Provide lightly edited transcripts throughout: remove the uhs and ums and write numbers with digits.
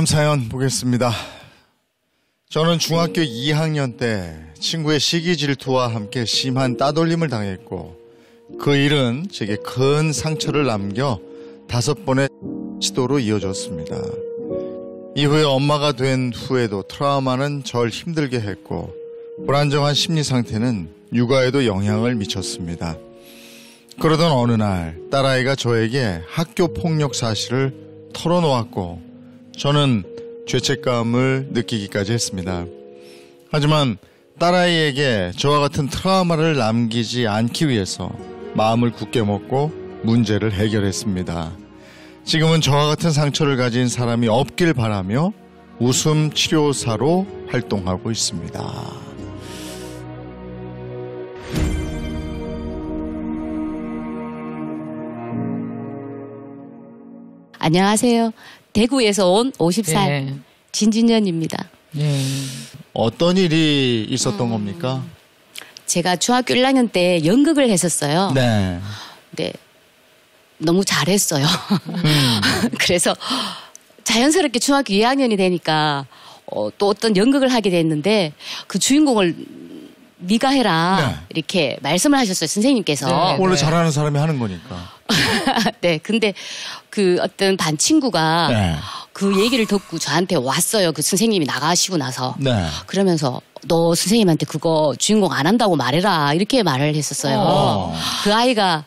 다음 사연 보겠습니다. 저는 중학교 2학년 때 친구의 시기 질투와 함께 심한 따돌림을 당했고 그 일은 제게 큰 상처를 남겨 5번의 시도로 이어졌습니다. 이후에 엄마가 된 후에도 트라우마는 절 힘들게 했고 불안정한 심리 상태는 육아에도 영향을 미쳤습니다. 그러던 어느 날 딸아이가 저에게 학교 폭력 사실을 털어놓았고 저는 죄책감을 느끼기까지 했습니다. 하지만 딸아이에게 저와 같은 트라우마를 남기지 않기 위해서 마음을 굳게 먹고 문제를 해결했습니다. 지금은 저와 같은 상처를 가진 사람이 없길 바라며 웃음 치료사로 활동하고 있습니다. 안녕하세요. 대구에서 온 50살 진진현입니다. 어떤 일이 있었던 겁니까? 제가 중학교 1학년 때 연극을 했었어요. 네. 근데 너무 잘했어요. 그래서 자연스럽게 중학교 2학년이 되니까 또 어떤 연극을 하게 됐는데 그 주인공을 네가 해라 이렇게 말씀을 하셨어요. 선생님께서. 원래 잘하는 사람이 하는 거니까. 네. 근데 그 어떤 반 친구가 그 얘기를 듣고 저한테 왔어요. 그 선생님이 나가시고 나서. 그러면서 너 선생님한테 그거 주인공 안 한다고 말해라. 이렇게 말을 했었어요. 그 아이가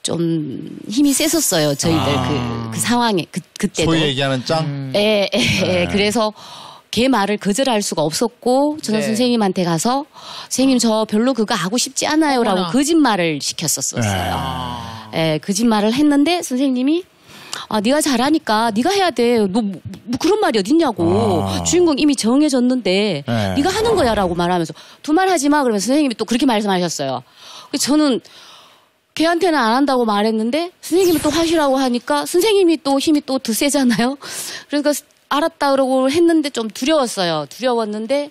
좀 힘이 셌었어요. 저희들 그 상황에 그때도. 소위 얘기하는 짱? 예. 그래서 걔 말을 거절할 수가 없었고 저는 선생님한테 가서 선생님 저 별로 그거 하고 싶지 않아요라고 거짓말을 시켰었어요. 거짓말을 했는데 선생님이 네가 잘하니까 네가 해야 돼. 너 뭐 그런 말이 어딨냐고. 주인공 이미 정해졌는데 네가 하는 거야라고 말하면서 두말하지 마. 그러면서 선생님이 또 그렇게 말씀하셨어요. 저는 걔한테는 안 한다고 말했는데 선생님이 또 하시라고 하니까 선생님이 또 힘이 또 더 세잖아요. 그러니까 알았다 그러고 했는데 좀 두려웠어요. 두려웠는데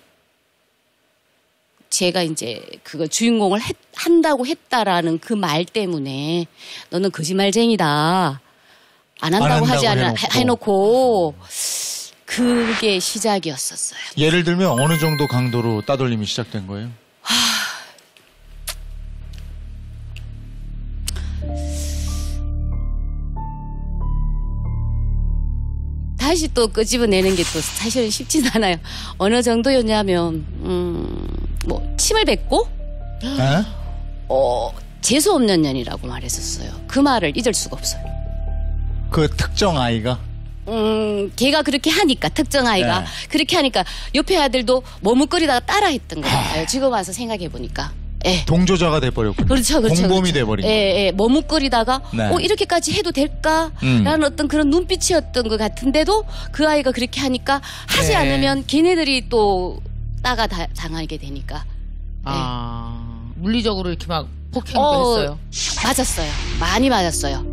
제가 이제 그거 주인공을 한다고 했다라는 그 말 때문에 너는 거짓말쟁이다. 안 한다고 하지 않아 해놓고 그게 시작이었었어요. 예를 들면 어느 정도 강도로 따돌림이 시작된 거예요? 다시 또 끄집어내는 게 또 사실은 쉽진 않아요. 어느 정도였냐면 뭐 침을 뱉고 재수 없는 년이라고 말했었어요. 그 말을 잊을 수가 없어요. 그 특정 아이가? 걔가 그렇게 하니까 특정 아이가 그렇게 하니까 옆에 아들도 머뭇거리다가 따라했던 것 같아요. 지금 와서 생각해 보니까. 동조자가 돼버렸군요. 그렇죠. 공범이 돼버린 거예요. 머뭇거리다가 이렇게까지 해도 될까라는 어떤 그런 눈빛이었던 것 같은데도 그 아이가 그렇게 하니까 하지 않으면 걔네들이 또 따가 당하게 되니까. 물리적으로 이렇게 막 폭행도 했어요? 맞았어요. 많이 맞았어요.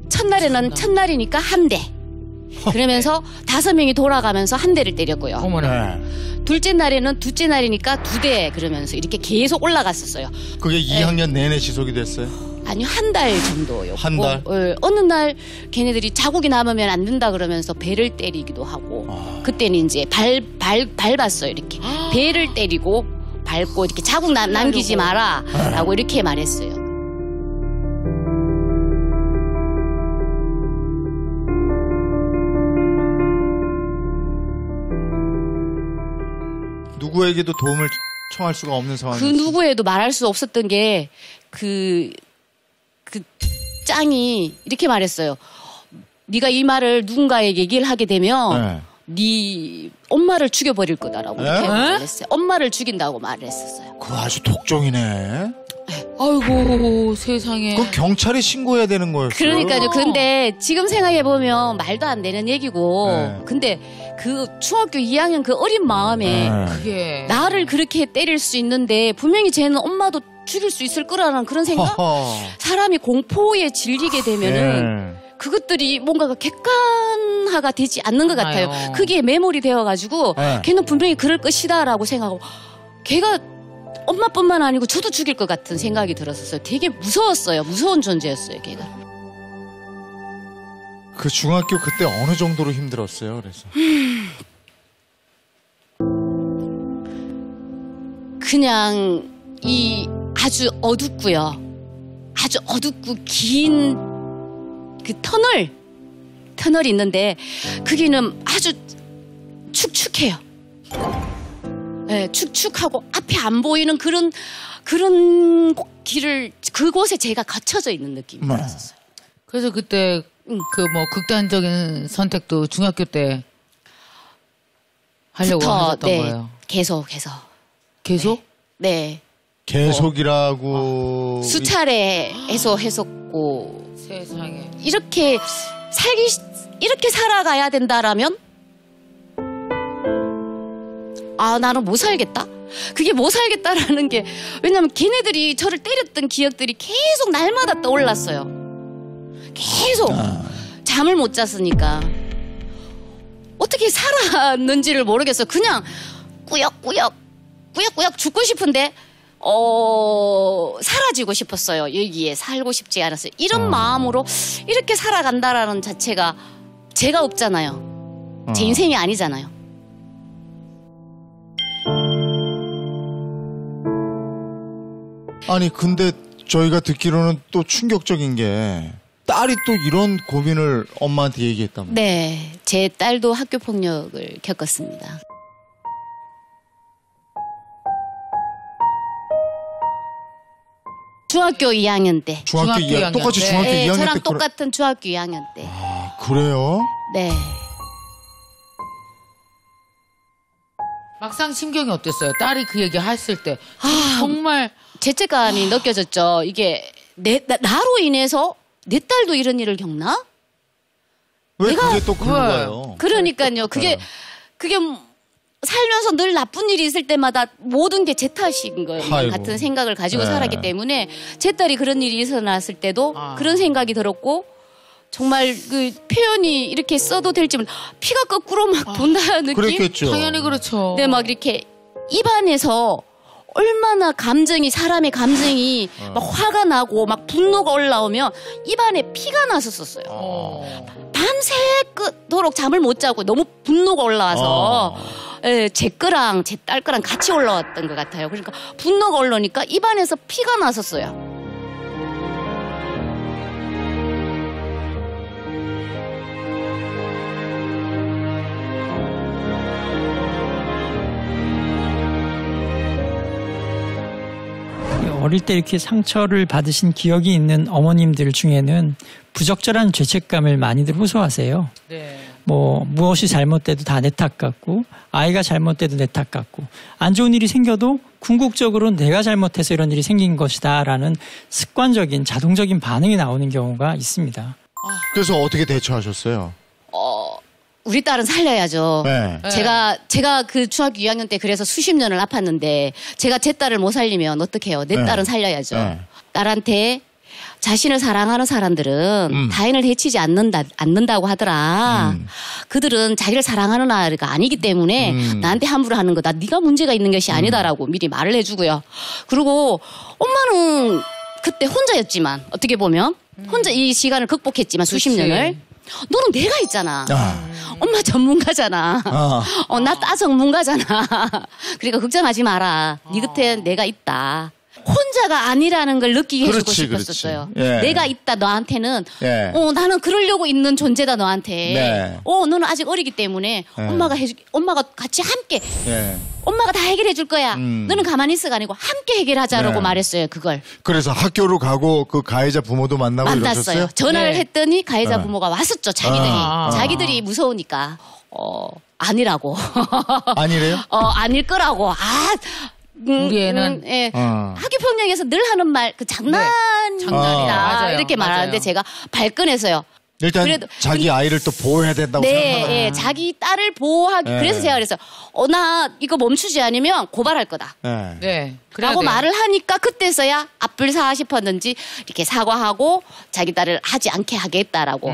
첫날이니까 한 대. 그러면서 5명이 돌아가면서 한 대를 때렸고요. 둘째 날이니까 2대 그러면서 이렇게 계속 올라갔었어요. 그게 2학년 내내 지속이 됐어요? 아니요, 한 달 정도였고. 한 달? 어느 날 걔네들이 자국이 남으면 안 된다 그러면서 배를 때리기도 하고 그때는 이제 밟았어요. 이렇게 배를 때리고 밟고 이렇게 자국 남기지 마라 라고 이렇게 말했어요. 누구에게도 도움을 청할 수가 없는 상황이었어요. 그 누구에도 말할 수 없었던 게 그 짱이 이렇게 말했어요. 네가 이 말을 누군가에게 얘기를 하게 되면 네 엄마를 죽여버릴 거다라고 이렇게 말했어요. 엄마를 죽인다고 말을 했었어요. 그거 아주 독종이네. 아이고 세상에. 그건 경찰에 신고해야 되는 거였어요. 그러니까요. 근데 지금 생각해보면 말도 안 되는 얘기고 근데 그 중학교 2학년 그 어린 마음에 그게 나를 그렇게 때릴 수 있는데 분명히 쟤는 엄마도 죽일 수 있을 거라는 그런 생각? 사람이 공포에 질리게 되면은 그것들이 뭔가가 객관화가 되지 않는 것 같아요. 그게 메모리 되어가지고 걔는 분명히 그럴 것이다라고 생각하고 걔가 엄마뿐만 아니고 저도 죽일 것 같은 생각이 들었었어요. 되게 무서웠어요. 무서운 존재였어요, 걔가. 그 중학교 그때 어느 정도로 힘들었어요? 그래서 그냥 이 아주 어둡고요. 아주 어둡고 긴 그 터널이 있는데 그기는 아주 축축해요. 네, 축축하고 앞이 안 보이는 그런 길을 그곳에 제가 갇혀져 있는 느낌이 들었어요. 그래서 그때 그 뭐 극단적인 선택도 중학교 때 하려고 하셨던 거예요. 계속. 네. 계속이라고 수차례 했었고 세상에 이렇게 살아가야 된다라면 나는 못 살겠다. 그게 못 살겠다라는 게 왜냐면 걔네들이 저를 때렸던 기억들이 계속 날마다 떠올랐어요. 계속 잠을 못 잤으니까 어떻게 살았는지를 모르겠어요. 그냥 꾸역꾸역 죽고 싶은데 사라지고 싶었어요. 여기에 살고 싶지 않았어요. 이런 마음으로 이렇게 살아간다라는 자체가 제가 없잖아요. 제 인생이 아니잖아요. 아니 근데 저희가 듣기로는 또 충격적인 게 딸이 또 이런 고민을 엄마한테 얘기했다며. 네, 제 딸도 학교 폭력을 겪었습니다. 중학교 2학년 때. 중학교 2학년 똑같이 중학교 2학년 저랑 때 똑같은 중학교 2학년 때. 그래요? 네. 막상 심경이 어땠어요? 딸이 그 얘기 했을 때 정말 죄책감이 느껴졌죠. 이게 나로 인해서 내 딸도 이런 일을 겪나? 왜 그게 또 글로 가요? 그러니까요. 그게 살면서 늘 나쁜 일이 있을 때마다 모든 게 제 탓인 것 같은 생각을 가지고 살았기 때문에 제 딸이 그런 일이 일어났을 때도 그런 생각이 들었고 정말 그 표현이 이렇게 써도 될지 피가 거꾸로 막 돈다는 느낌? 그랬겠죠. 당연히 그렇죠. 네, 막 이렇게 입안에서 얼마나 사람의 감정이 막 화가 나고 막 분노가 올라오면 입안에 피가 났었어요. 밤새도록 잠을 못 자고 너무 분노가 올라와서 제 거랑 제 딸 거랑 같이 올라왔던 것 같아요. 그러니까 분노가 올라오니까 입안에서 피가 났었어요. 어릴 때 이렇게 상처를 받으신 기억이 있는 어머님들 중에는 부적절한 죄책감을 많이들 호소하세요. 네. 뭐 무엇이 잘못돼도 다 내 탓 같고 아이가 잘못돼도 내 탓 같고 안 좋은 일이 생겨도 궁극적으로 내가 잘못해서 이런 일이 생긴 것이다라는 습관적인 자동적인 반응이 나오는 경우가 있습니다. 그래서 어떻게 대처하셨어요? 우리 딸은 살려야죠. 네. 제가 그 중학교 2학년 때 그래서 수십 년을 아팠는데 제가 제 딸을 못 살리면 어떡해요. 내 딸은 살려야죠. 네. 딸한테 자신을 사랑하는 사람들은 타인을 해치지 않는다고 하더라. 그들은 자기를 사랑하는 아이가 아니기 때문에 나한테 함부로 하는 거다. 네가 문제가 있는 것이 아니다라고 미리 말을 해주고요. 그리고 엄마는 그때 혼자였지만 어떻게 보면 혼자 이 시간을 극복했지만 수십 년을 너는 내가 있잖아. 엄마 전문가잖아. 나 따 전문가잖아. 그러니까 걱정하지 마라. 네 곁에 내가 있다. 혼자가 아니라는 걸 느끼게 해주고 싶었었어요. 예. 내가 있다 너한테는. 예. 나는 그러려고 있는 존재다 너한테. 네. 너는 아직 어리기 때문에 엄마가 같이 함께. 예. 엄마가 다 해결해 줄 거야. 너는 가만히 있어가 아니고 함께 해결하자라고 말했어요. 그걸. 그래서 학교로 가고 그 가해자 부모도 만나고 만났어요. 이러셨어요? 전화를 했더니 가해자 부모가 왔었죠. 자기들이 무서우니까. 아니라고. 아니래요? 아닐 거라고. 우리 애는 학교 폭력에서 늘 하는 말 장난이다. 맞아요. 이렇게 말하는데 제가 발끈해서요. 일단 자기 아이를 또 보호해야 된다고 생각하는 네, 자기 딸을 보호하기. 그래서 제가 그랬어요. 나 이거 멈추지 않으면 고발할 거다. 네. 라고 말을 하니까 그때서야 앞불사 싶었는지 이렇게 사과하고 자기 딸을 하지 않게 하겠다라고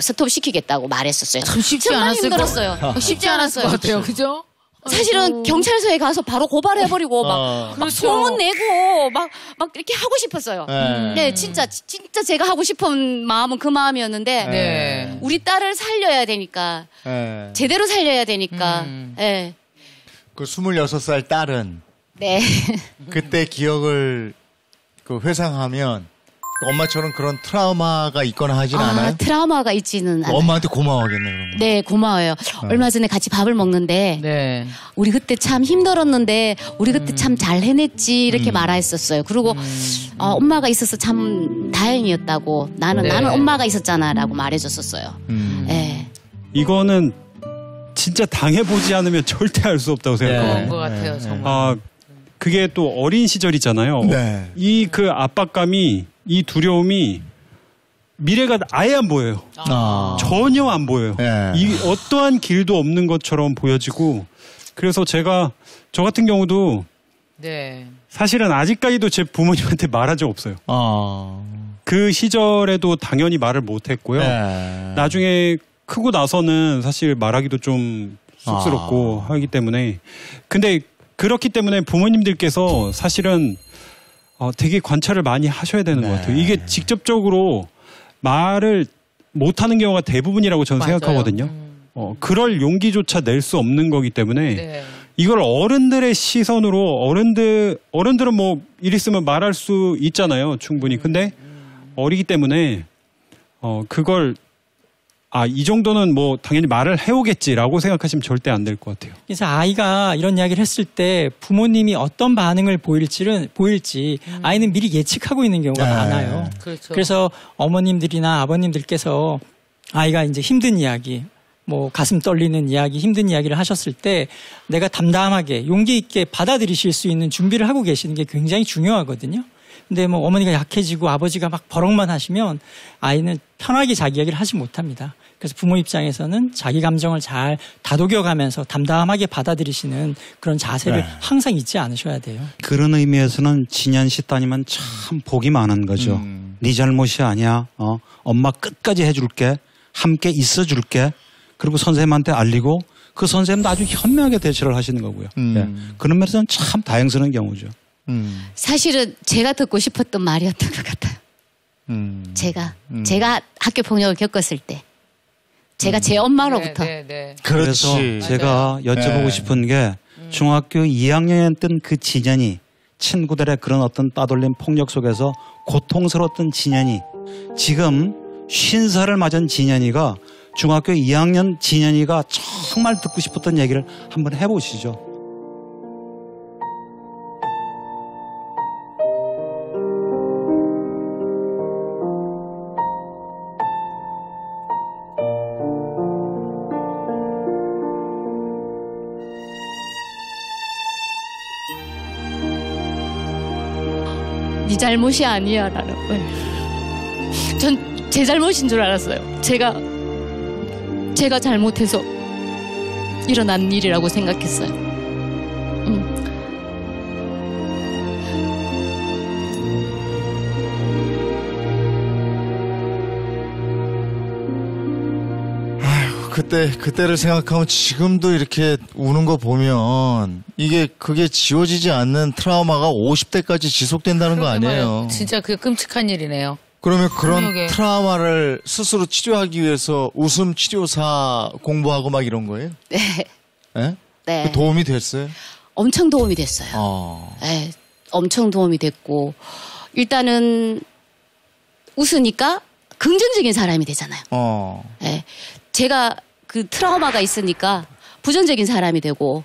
스톱 시키겠다고 말했었어요. 참 쉽지 정말 않았을 힘들었어요. 쉽지 않았을 것 같아요. 그죠? 사실은 경찰서에 가서 바로 고발해버리고 막 소문 내고 막 이렇게 하고 싶었어요. 네, 진짜 제가 하고 싶은 마음은 그 마음이었는데 네. 우리 딸을 살려야 되니까 제대로 살려야 되니까. 네. 그 26살 딸은 네. 그때 기억을 그 회상하면 엄마처럼 그런 트라우마가 있거나 하진 않아요? 트라우마가 있지는 않아요. 엄마한테 고마워하겠네 그럼. 네, 고마워요. 얼마 전에 같이 밥을 먹는데 네. 우리 그때 참 힘들었는데 우리 그때 참 잘 해냈지 이렇게 말했었어요. 그리고 엄마가 있어서 참 다행이었다고 나는 엄마가 있었잖아라고 말해줬었어요. 네. 이거는 진짜 당해보지 않으면 절대 알 수 없다고 생각해요. 그런 것 같아요, 정말. 그게 또 어린 시절이잖아요. 네. 이 그 압박감이, 이 두려움이 미래가 아예 안 보여요. 전혀 안 보여요. 네. 이 어떠한 길도 없는 것처럼 보여지고, 그래서 저 같은 경우도 네. 사실은 아직까지도 제 부모님한테 말한 적 없어요. 그 시절에도 당연히 말을 못 했고요. 네. 나중에 크고 나서는 사실 말하기도 좀 쑥스럽고 하기 때문에. 근데 그렇기 때문에 부모님들께서 사실은 되게 관찰을 많이 하셔야 되는 것 같아요. 이게 직접적으로 말을 못하는 경우가 대부분이라고 저는 생각하거든요. 그럴 용기조차 낼 수 없는 거기 때문에 이걸 어른들의 시선으로 어른들은 뭐 일 있으면 말할 수 있잖아요. 충분히. 근데 어리기 때문에 그걸 이 정도는 뭐 당연히 말을 해오겠지라고 생각하시면 절대 안 될 것 같아요. 그래서 아이가 이런 이야기를 했을 때 부모님이 어떤 반응을 보일지 아이는 미리 예측하고 있는 경우가 많아요. 그렇죠. 그래서 어머님들이나 아버님들께서 아이가 이제 힘든 이야기, 뭐 가슴 떨리는 이야기, 힘든 이야기를 하셨을 때 내가 담담하게 용기 있게 받아들이실 수 있는 준비를 하고 계시는 게 굉장히 중요하거든요. 근데 뭐 어머니가 약해지고 아버지가 막 버럭만 하시면 아이는 편하게 자기 이야기를 하지 못합니다. 그래서 부모 입장에서는 자기 감정을 잘 다독여가면서 담담하게 받아들이시는 그런 자세를 항상 잊지 않으셔야 돼요. 그런 의미에서는 진현 씨 따님은 참 복이 많은 거죠. 네 잘못이 아니야. 엄마 끝까지 해줄게. 함께 있어줄게. 그리고 선생님한테 알리고 그 선생님도 아주 현명하게 대처를 하시는 거고요. 네. 그런 면에서는 참 다행스러운 경우죠. 사실은 제가 듣고 싶었던 말이었던 것 같아요. 제가 학교 폭력을 겪었을 때 제가 제 엄마로부터 그래서 제가 여쭤보고 싶은 게 중학교 2학년이었던 그 진현이 친구들의 그런 어떤 따돌림 폭력 속에서 고통스러웠던 진현이 지금 50살을 맞은 진현이가 중학교 2학년 진현이가 정말 듣고 싶었던 얘기를 한번 해보시죠. 네 잘못이 아니야 라는 걸. 전 제 잘못인 줄 알았어요. 제가 잘못해서 일어난 일이라고 생각했어요. 그때를 생각하면 지금도 이렇게 우는 거 보면 그게 지워지지 않는 트라우마가 50대까지 지속된다는 거 아니에요. 진짜 그게 끔찍한 일이네요. 그러면 그런 폭력에. 트라우마를 스스로 치료하기 위해서 웃음 치료사 공부하고 막 이런 거예요? 네. 네? 네. 그 도움이 됐어요? 엄청 도움이 됐어요. 네, 엄청 도움이 됐고 일단은 웃으니까 긍정적인 사람이 되잖아요. 네. 제가 그 트라우마가 있으니까 부정적인 사람이 되고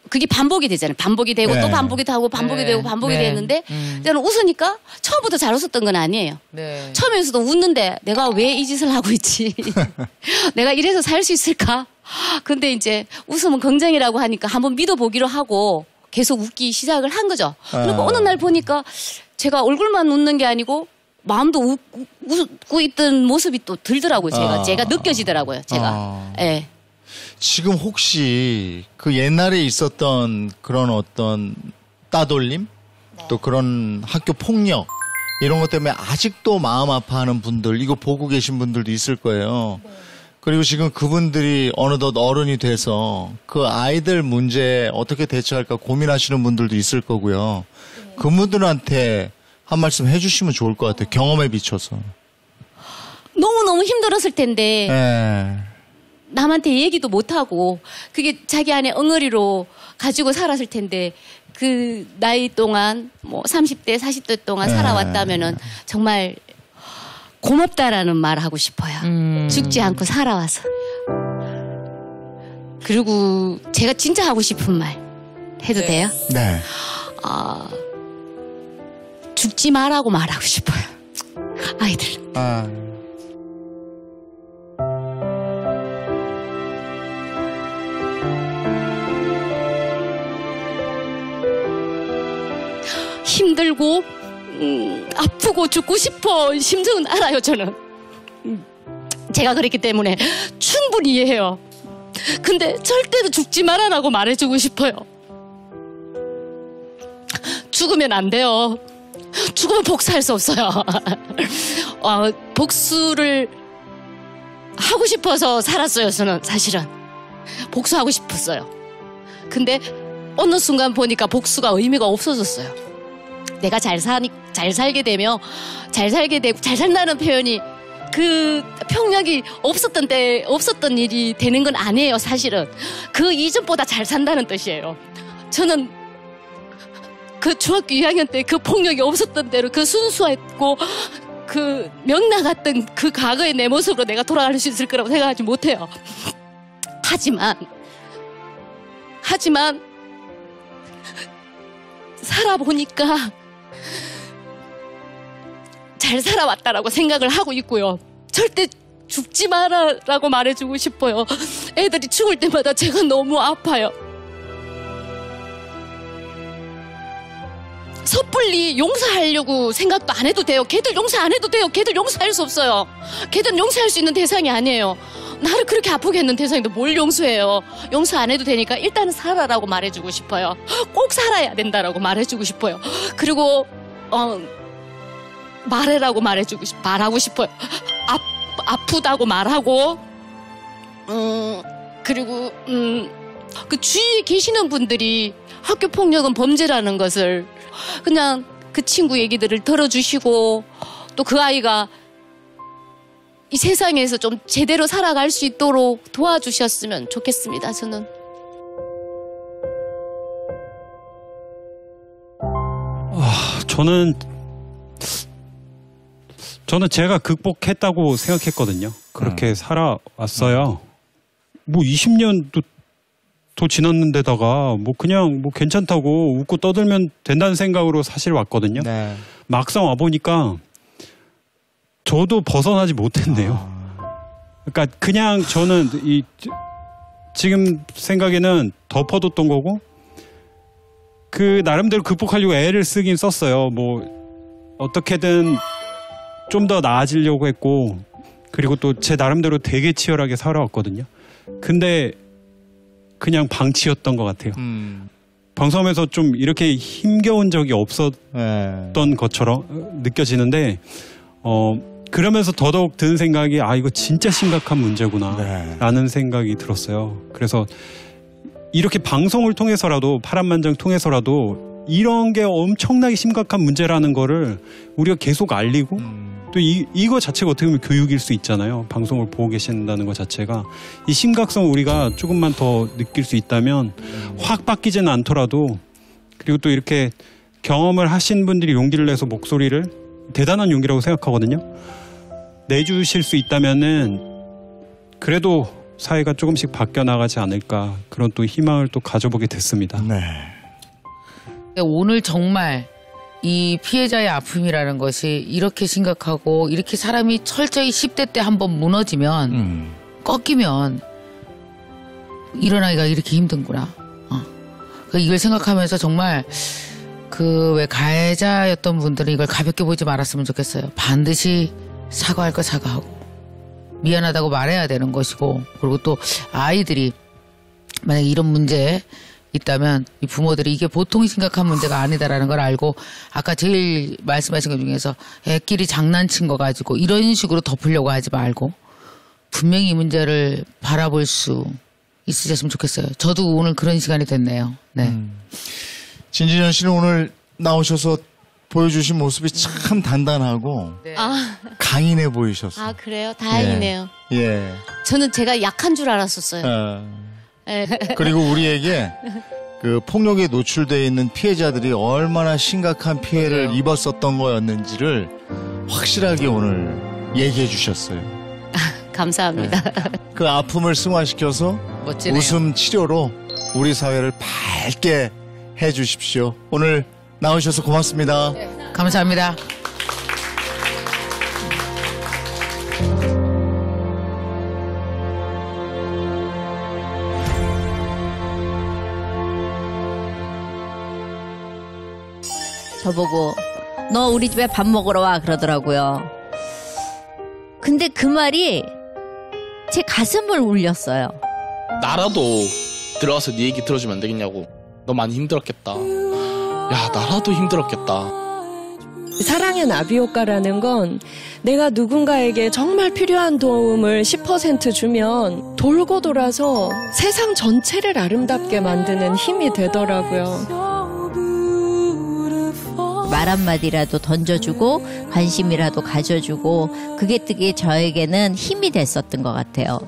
그게 반복이 되잖아요. 반복이 되고 또 반복이 되고 반복이 되고 반복이 됐는데 저는 웃으니까 처음부터 잘 웃었던 건 아니에요. 처음에서도 웃는데 내가 왜 이 짓을 하고 있지? 내가 이래서 살 수 있을까? 근데 이제 웃음은 긍정이라고 하니까 한번 믿어보기로 하고 계속 웃기 시작을 한 거죠. 그리고 어느 날 보니까 제가 얼굴만 웃는 게 아니고 마음도 웃고 있던 모습이 또 들더라고요. 제가 느껴지더라고요. 제가. 예. 지금 혹시 그 옛날에 있었던 그런 어떤 따돌림 또 그런 학교 폭력 이런 것 때문에 아직도 마음 아파하는 분들 이거 보고 계신 분들도 있을 거예요. 그리고 지금 그분들이 어느덧 어른이 돼서 그 아이들 문제에 어떻게 대처할까 고민하시는 분들도 있을 거고요. 그분들한테 한 말씀 해주시면 좋을 것 같아요. 경험에 비춰서. 너무너무 힘들었을 텐데 네. 남한테 얘기도 못하고 그게 자기 안에 엉어리로 가지고 살았을 텐데 그 나이 동안 뭐 30대 40대 동안 살아왔다면은 정말 고맙다라는 말을 하고 싶어요. 죽지 않고 살아와서. 그리고 제가 진짜 하고 싶은 말 해도 돼요? 네. 죽지 마라고 말하고 싶어요. 아이들. 힘들고 아프고 죽고 싶어 심정은 알아요. 저는 제가 그랬기 때문에 충분히 이해해요. 근데 절대로 죽지 말아라고 말해주고 싶어요. 죽으면 안 돼요. 죽으면 복수할 수 없어요. 복수를 하고 싶어서 살았어요. 저는 사실은 복수하고 싶었어요. 근데 어느 순간 보니까 복수가 의미가 없어졌어요. 내가 잘 살게 되면 잘 살게 되고 잘 산다는 표현이 그 평력이 없었던 일이 되는 건 아니에요. 사실은 그 이전보다 잘 산다는 뜻이에요. 저는 그 중학교 2학년 때 그 폭력이 없었던 대로 그 순수했고 그 명랑했던 그 과거의 내 모습으로 내가 돌아갈 수 있을 거라고 생각하지 못해요. 하지만 살아보니까 잘 살아왔다라고 생각을 하고 있고요. 절대 죽지 마라라고 말해주고 싶어요. 애들이 죽을 때마다 제가 너무 아파요. 섣불리 용서하려고 생각도 안 해도 돼요. 걔들 용서 안 해도 돼요. 걔들 용서할 수 없어요. 걔들은 용서할 수 있는 대상이 아니에요. 나를 그렇게 아프게 했는 대상인데 뭘 용서해요. 용서 안 해도 되니까 일단은 살아라고 말해주고 싶어요. 꼭 살아야 된다라고 말해주고 싶어요. 그리고 말해라고 말하고 싶어요. 아프다고 말하고 그리고 그 주위에 계시는 분들이 학교 폭력은 범죄라는 것을 그냥 그 친구 얘기들을 들어주시고 또 그 아이가 이 세상에서 좀 제대로 살아갈 수 있도록 도와주셨으면 좋겠습니다. 저는 제가 극복했다고 생각했거든요. 그렇게 살아왔어요. 뭐 20년도 더 지났는데다가 뭐 그냥 뭐 괜찮다고 웃고 떠들면 된다는 생각으로 사실 왔거든요. 네. 막상 와보니까 저도 벗어나지 못했네요. 그러니까 그냥 저는 지금 생각에는 덮어뒀던 거고 그 나름대로 극복하려고 애를 쓰긴 썼어요. 뭐 어떻게든 좀 더 나아지려고 했고 그리고 또 제 나름대로 되게 치열하게 살아왔거든요. 근데 그냥 방치였던 것 같아요. 방송하면서 좀 이렇게 힘겨운 적이 없었던 것처럼 느껴지는데 그러면서 더더욱 드는 생각이 이거 진짜 심각한 문제구나 라는 생각이 들었어요. 그래서 이렇게 방송을 통해서라도 파란만장 통해서라도 이런 게 엄청나게 심각한 문제라는 거를 우리가 계속 알리고 또 이거 자체가 어떻게 보면 교육일 수 있잖아요. 방송을 보고 계신다는 것 자체가 이 심각성을 우리가 조금만 더 느낄 수 있다면 확 바뀌지는 않더라도 그리고 또 이렇게 경험을 하신 분들이 용기를 내서 목소리를 대단한 용기라고 생각하거든요. 내주실 수 있다면은 그래도 사회가 조금씩 바뀌어 나가지 않을까 그런 또 희망을 또 가져보게 됐습니다. 네. 오늘 정말 이 피해자의 아픔이라는 것이 이렇게 심각하고 이렇게 사람이 철저히 10대 때 한번 무너지면 꺾이면 일어나기가 이렇게 힘든구나. 이걸 생각하면서 정말 그 왜 가해자였던 분들은 이걸 가볍게 보지 말았으면 좋겠어요. 반드시 사과할 거 사과하고 미안하다고 말해야 되는 것이고 그리고 또 아이들이 만약에 이런 문제 있다면 이 부모들이 이게 보통 심각한 문제가 아니다라는 걸 알고 아까 제일 말씀하신 것 중에서 애끼리 장난친 거 가지고 이런 식으로 덮으려고 하지 말고 분명히 이 문제를 바라볼 수 있으셨으면 좋겠어요. 저도 오늘 그런 시간이 됐네요. 네. 진진현 씨는 오늘 나오셔서 보여주신 모습이 참 단단하고 네. 강인해 보이셨어요. 아 그래요? 다행이네요. 예. 저는 제가 약한 줄 알았었어요. 예. 그리고 우리에게 그 폭력에 노출되어 있는 피해자들이 얼마나 심각한 피해를 입었었던 거였는지를 확실하게 오늘 얘기해 주셨어요. 감사합니다. 그 아픔을 승화시켜서 멋지네요. 웃음 치료로 우리 사회를 밝게 해 주십시오. 오늘 나오셔서 고맙습니다. 감사합니다. 저보고 너 우리 집에 밥 먹으러 와 그러더라고요. 근데 그 말이 제 가슴을 울렸어요. 나라도 들어가서 네 얘기 들어주면 안 되겠냐고. 너 많이 힘들었겠다. 야, 나라도 힘들었겠다. 사랑의 나비 효과라는 건 내가 누군가에게 정말 필요한 도움을 10% 주면 돌고 돌아서 세상 전체를 아름답게 만드는 힘이 되더라고요. 말 한마디라도 던져주고 관심이라도 가져주고 그게 되게 저에게는 힘이 됐었던 것 같아요.